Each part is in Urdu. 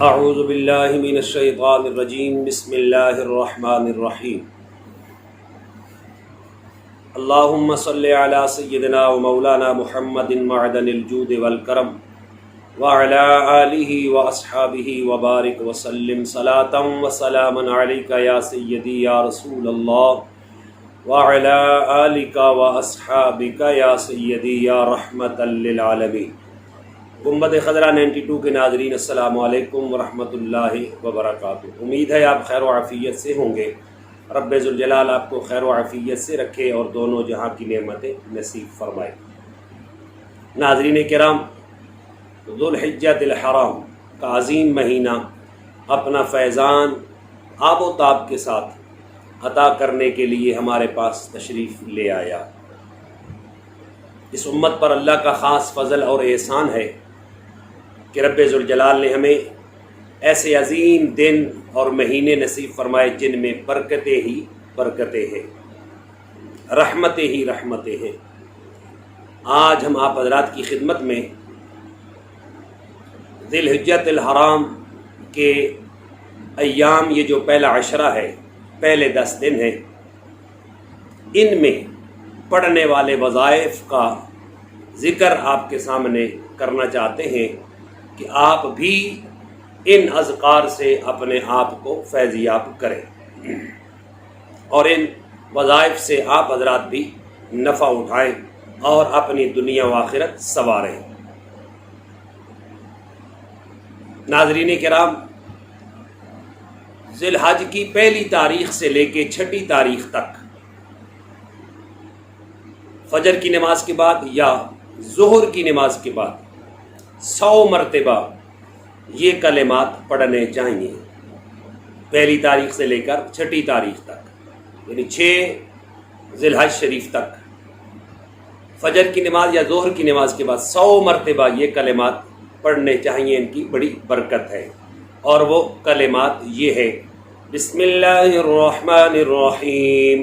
اعوذ باللہ من الشیطان الرجیم بسم اللہ الرحمن الرحیم اللہم صلی علی سیدنا و مولانا محمد معدن الجود والکرم وعلی آلہ و اصحابہ وبارک وسلم صلاۃ و سلاما علیک یا سیدی یا رسول اللہ وعلی آلک و اصحابک یا سیدی یا رحمۃ للعالمین۔ گنبد خضرا 92 کے ناظرین السلام علیکم ورحمۃ اللہ وبرکاتہ۔ امید ہے آپ خیر و عافیت سے ہوں گے۔ رب ذوالجلال آپ کو خیر و عافیت سے رکھے اور دونوں جہاں کی نعمتیں نصیب فرمائے۔ ناظرین کرام، ذوالحجۃ الحرام کا عظیم مہینہ اپنا فیضان آب و تاب کے ساتھ عطا کرنے کے لیے ہمارے پاس تشریف لے آیا۔ اس امت پر اللہ کا خاص فضل اور احسان ہے کہ رب ذوالجلال نے ہمیں ایسے عظیم دن اور مہینے نصیب فرمائے جن میں برکتیں ہی برکتیں ہیں، رحمتیں ہی رحمتیں ہیں۔ آج ہم آپ حضرات کی خدمت میں ذی الحجۃ الحرام کے ایام، یہ جو پہلا عشرہ ہے، پہلے 10 دن ہیں، ان میں پڑھنے والے وظائف کا ذکر آپ کے سامنے کرنا چاہتے ہیں کہ آپ بھی ان اذکار سے اپنے آپ کو فیضیاب کریں اور ان وظائف سے آپ حضرات بھی نفع اٹھائیں اور اپنی دنیا و آخرت سنواریں۔ ناظرین کرام، ذی الحج کی پہلی تاریخ سے لے کے 6 تاریخ تک فجر کی نماز کے بعد یا ظہر کی نماز کے بعد 100 مرتبہ یہ کلمات پڑھنے چاہیے، پہلی تاریخ سے لے کر 6 تاریخ تک، یعنی 6 ذی الحج شریف تک فجر کی نماز یا ظہر کی نماز کے بعد 100 مرتبہ یہ کلمات پڑھنے چاہیے۔ ان کی بڑی برکت ہے اور وہ کلمات یہ ہے: بسم اللہ الرحمن الرحیم،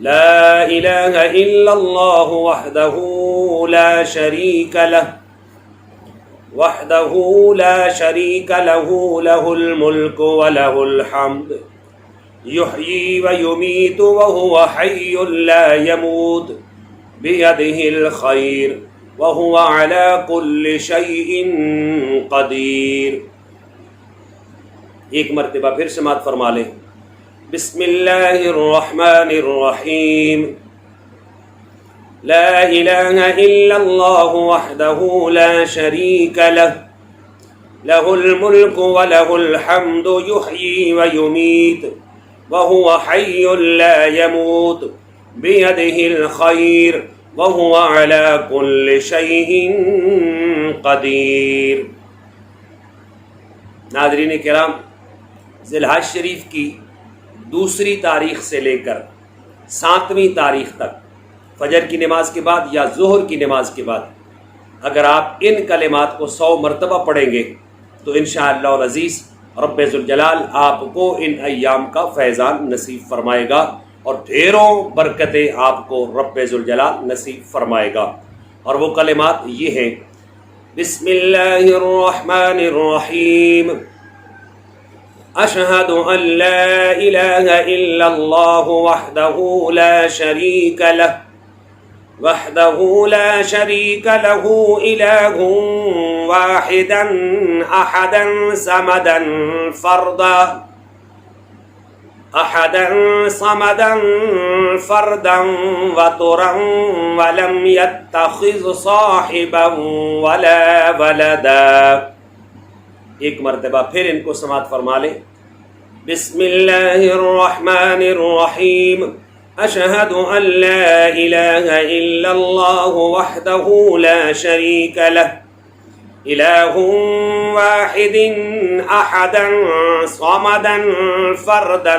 لا الہ الا اللہ وحدہ لا شریک لہ وحدہ لا شریک لہ لہ الملک ولہ الحمد یحیی ویمیت وہو حی لا یموت بیدہ الخیر وہو علی کل شیء قدیر۔ ایک مرتبہ پھر سماعت فرما لیں۔ بسم اللہ الرحمن الرحیم، لا الہ الا اللہ وحدہ لا شریک لہ لہ الملک ولہ الحمد یحیی ویمیت وہو حی لا یموت بیدہ الخیر وہو علی کل شیء قدیر۔ ناظرین کرام، ذی الحج شریف کی دوسری تاریخ سے لے کر 7ویں تاریخ تک فجر کی نماز کے بعد یا ظہر کی نماز کے بعد اگر آپ ان کلمات کو 100 مرتبہ پڑھیں گے تو انشاءاللہ العزیز رب ذوالجلال آپ کو ان ایام کا فیضان نصیب فرمائے گا اور ڈھیروں برکتیں آپ کو رب ذوالجلال نصیب فرمائے گا۔ اور وہ کلمات یہ ہیں: بسم اللہ الرحمن الرحیم، اشہد ان لا الہ الا اللہ وحدہ لا شریک لہ وحدہ لا شریک لہ الہ واحدا احدا صمدا فردا وترا ولم يتخذ صاحبا ولا ولدا۔ ایک مرتبہ پھر ان کو سماعت فرما لیں۔ بسم اللہ الرحمن الرحیم، اشہد ان لا الہ الا اللہ وحدہ لا شریک لہ الہ واحد احدا صمدا فردا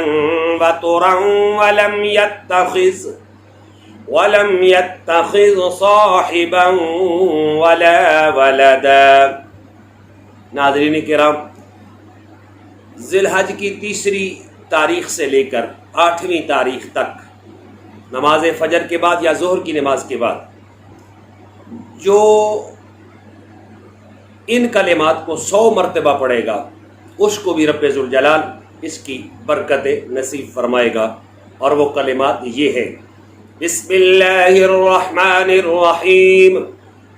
وترا ولم يتخذ صاحبا ولا ولدا۔ ناظرین کرام، ذی الحج کی 3 تاریخ سے لے کر 8ویں تاریخ تک نماز فجر کے بعد یا ظہر کی نماز کے بعد جو ان کلمات کو 100 مرتبہ پڑھے گا اس کو بھی رب ذوالجلال اس کی برکت نصیب فرمائے گا۔ اور وہ کلمات یہ ہے: بسم اللہ الرحمن الرحیم،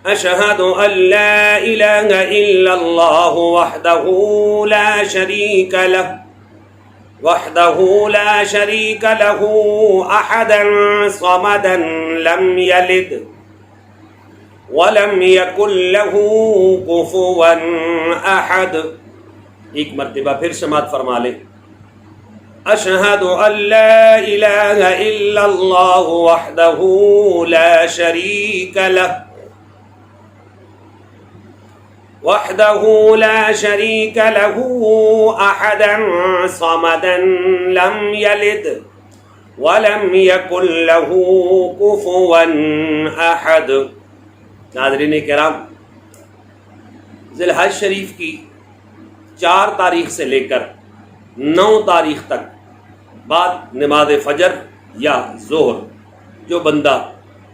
اشہد ان لا الہ الا اللہ وحدہ لا شریک لہ احدا صمدا لم یلد ولم یکن لہ کفوا احد۔ ایک مرتبہ پھر سماعت فرما لیں: اشہد ان لا الہ الا اللہ وحدہ لا شریک لہ احدا صمدا لم یلد ولم یکن لہ کفوا احد۔ ناظرین کرام، ذی الحج شریف کی 4 تاریخ سے لے کر 9 تاریخ تک بعد نماز فجر یا ظہر جو بندہ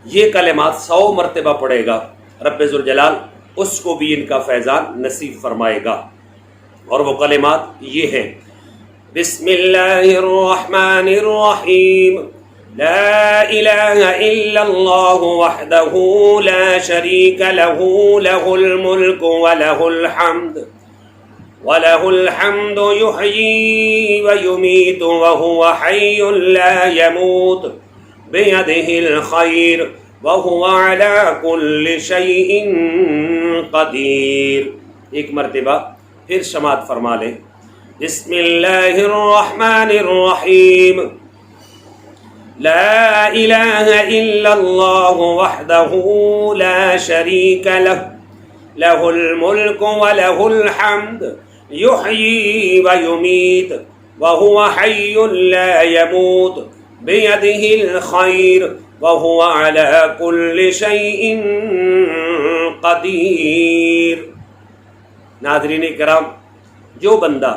یہ کلمات 100 مرتبہ پڑھے گا، رب ذوالجلال اس کو بھی ان کا فیضان نصیب فرمائے گا۔ اور وہ کلمات یہ ہے: بسم اللہ الرحمن الرحیم، لا الہ الا اللہ وحدہ لا شریک لہ لہ الملک وَلَهُ الْحَمْدُ يُحْيِي وَيُمِيتُ وَهُوَ حَيٌّ لَا يَمُوتُ بِيَدِهِ الْخَيْرُ وَهُوَ عَلَى كُلِّ شَيْءٍ قَدِيرٌ۔ ایک مرتبہ پھر سماعت فرما لیں: بسم اللہ الرحمن الرحیم، لا الہ الا اللہ وحدہ لا شریک لہ لہ الملک وَلَهُ الْحَمْدُ يحيي ويميت وهو حي لا يموت بيده الخير وهو على كل شيء قدير۔ ناظرین کرام، جو بندہ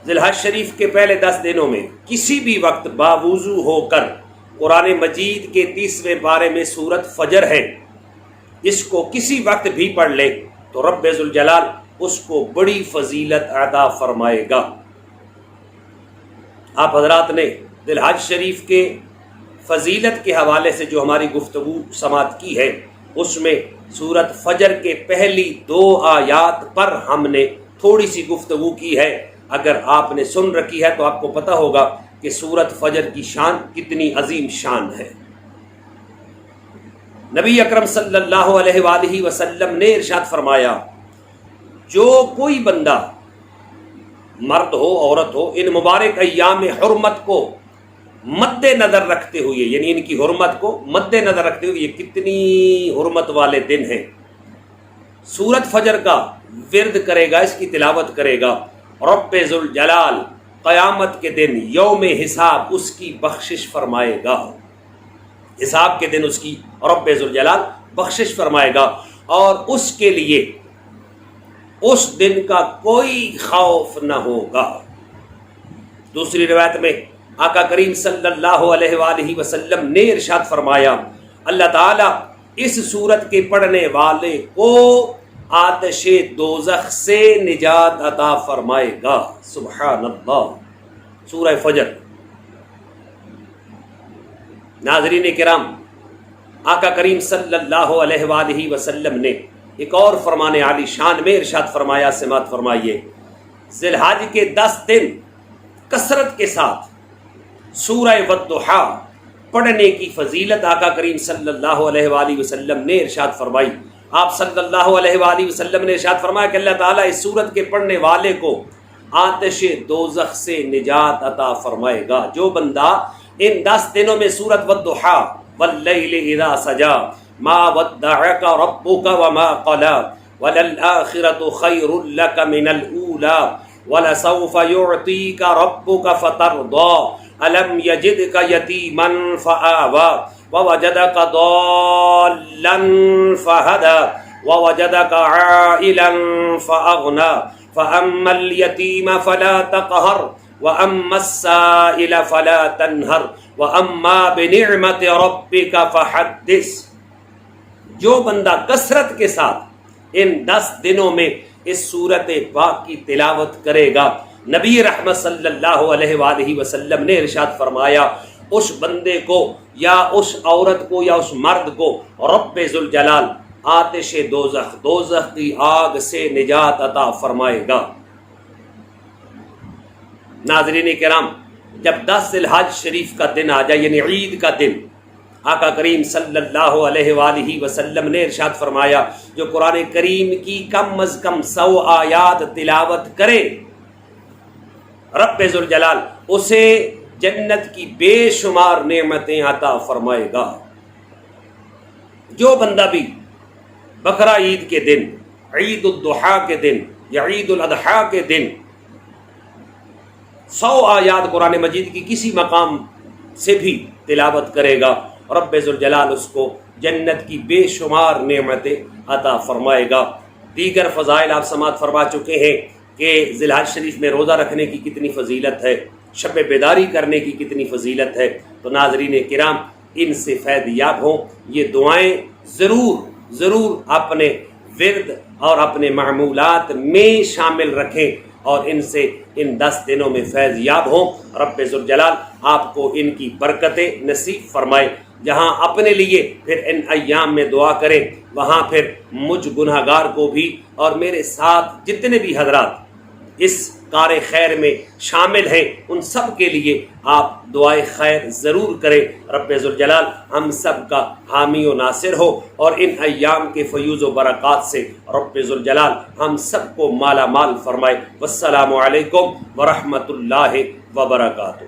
ذی الحج شریف کے پہلے 10 دنوں میں کسی بھی وقت باوضو ہو کر قرآن مجید کے 30ویں پارے میں سورت فجر ہے، اس کو کسی وقت بھی پڑھ لے تو رب ذوالجلال اس کو بڑی فضیلت عطا فرمائے گا۔ آپ حضرات نے ذی الحج شریف کے فضیلت کے حوالے سے جو ہماری گفتگو سماعت کی ہے، اس میں سورت فجر کے پہلی 2 آیات پر ہم نے تھوڑی سی گفتگو کی ہے۔ اگر آپ نے سن رکھی ہے تو آپ کو پتہ ہوگا کہ سورت فجر کی شان کتنی عظیم شان ہے۔ نبی اکرم صلی اللہ علیہ وآلہ وسلم نے ارشاد فرمایا: جو کوئی بندہ، مرد ہو عورت ہو، ان مبارک ایام حرمت کو مد نظر رکھتے ہوئے، یعنی ان کی حرمت کو مد نظر رکھتے ہوئے، یہ کتنی حرمت والے دن ہیں، سورت فجر کا ورد کرے گا، اس کی تلاوت کرے گا، رب ذوالجلال قیامت کے دن یوم حساب اس کی بخشش فرمائے گا۔ حساب کے دن اس کی رب ذوالجلال بخشش فرمائے گا، اور اس کے لیے اس دن کا کوئی خوف نہ ہوگا۔ دوسری روایت میں آقا کریم صلی اللہ علیہ وآلہ وسلم نے ارشاد فرمایا: اللہ تعالیٰ اس سورت کے پڑھنے والے کو آتش دوزخ سے نجات عطا فرمائے گا۔ سبحان اللہ۔ سورہ فجر۔ ناظرین کرام، آقا کریم صلی اللہ علیہ وآلہ وسلم نے ایک اور فرمان عالی شان میں ارشاد فرمایا، سماعت فرمائیے: ذی الحج کے 10 دن کثرت کے ساتھ سورہ والضحیٰ پڑھنے کی فضیلت آقا کریم صلی اللہ علیہ وآلہ وسلم نے ارشاد فرمائی۔ آپ صلی اللہ علیہ وآلہ وسلم نے ارشاد فرمایا کہ اللہ تعالیٰ اس سورت کے پڑھنے والے کو آتش دوزخ سے نجات عطا فرمائے گا۔ جو بندہ ان 10 دنوں میں سورت والضحیٰ واللیل اذا سجا ما ودعک ربک وما قلی وللآخرۃ خیر لک من الاولی ولسوف یعطیک ربک فترضی الم یجدک یتیما فآوی ووجدک ضالا فہدی ووجدک عائلا فأغنی فأما الیتیم فلا تقہر وَأَمَّا السَّائِلَ فَلَا تَنْهَرْ وَأَمَّا بِنِعْمَةِ رَبِّكَ فَحَدِّثْ۔ جو بندہ کثرت کے ساتھ ان 10 دنوں میں اس سورت پاک کی تلاوت کرے گا، نبی رحمت صلی اللہ علیہ وآلہ وسلم نے ارشاد فرمایا اس بندے کو یا اس عورت کو یا اس مرد کو رب ذوالجلال آتش دوزخ کی آگ سے نجات عطا فرمائے گا۔ ناظرین کرام، جب 10 ذی الحج شریف کا دن آ جائے، یعنی عید کا دن، آقا کریم صلی اللہ علیہ وآلہ وسلم نے ارشاد فرمایا جو قرآن کریم کی کم از کم 100 آیات تلاوت کرے، رب ذوالجلال اسے جنت کی بے شمار نعمتیں عطا فرمائے گا۔ جو بندہ بھی بقرہ عید کے دن، عید الضحیٰ کے دن یا عید الاضحیٰ کے دن 100 آیات قرآن مجید کی کسی مقام سے بھی تلاوت کرے گا، رب ذوالجلال اس کو جنت کی بے شمار نعمتیں عطا فرمائے گا۔ دیگر فضائل آپ سماعت فرما چکے ہیں کہ ذی الحج شریف میں روزہ رکھنے کی کتنی فضیلت ہے، شب بیداری کرنے کی کتنی فضیلت ہے۔ تو ناظرین کرام، ان سے فیض یاب ہوں، یہ دعائیں ضرور اپنے ورد اور اپنے معمولات میں شامل رکھیں اور ان سے ان 10 دنوں میں فیض یاب ہوں۔ رب ذوالجلال آپ کو ان کی برکتیں نصیب فرمائے۔ جہاں اپنے لیے پھر ان ایام میں دعا کریں، وہاں پھر مجھ گنہگار کو بھی اور میرے ساتھ جتنے بھی حضرات اس کار خیر میں شامل ہیں ان سب کے لیے آپ دعائے خیر ضرور کریں۔ رب ذوالجلال ہم سب کا حامی و ناصر ہو اور ان ایام کے فیوز و برکات سے رب ذوالجلال ہم سب کو مالا مال فرمائے۔ والسلام علیکم ورحمۃ اللہ وبرکاتہ۔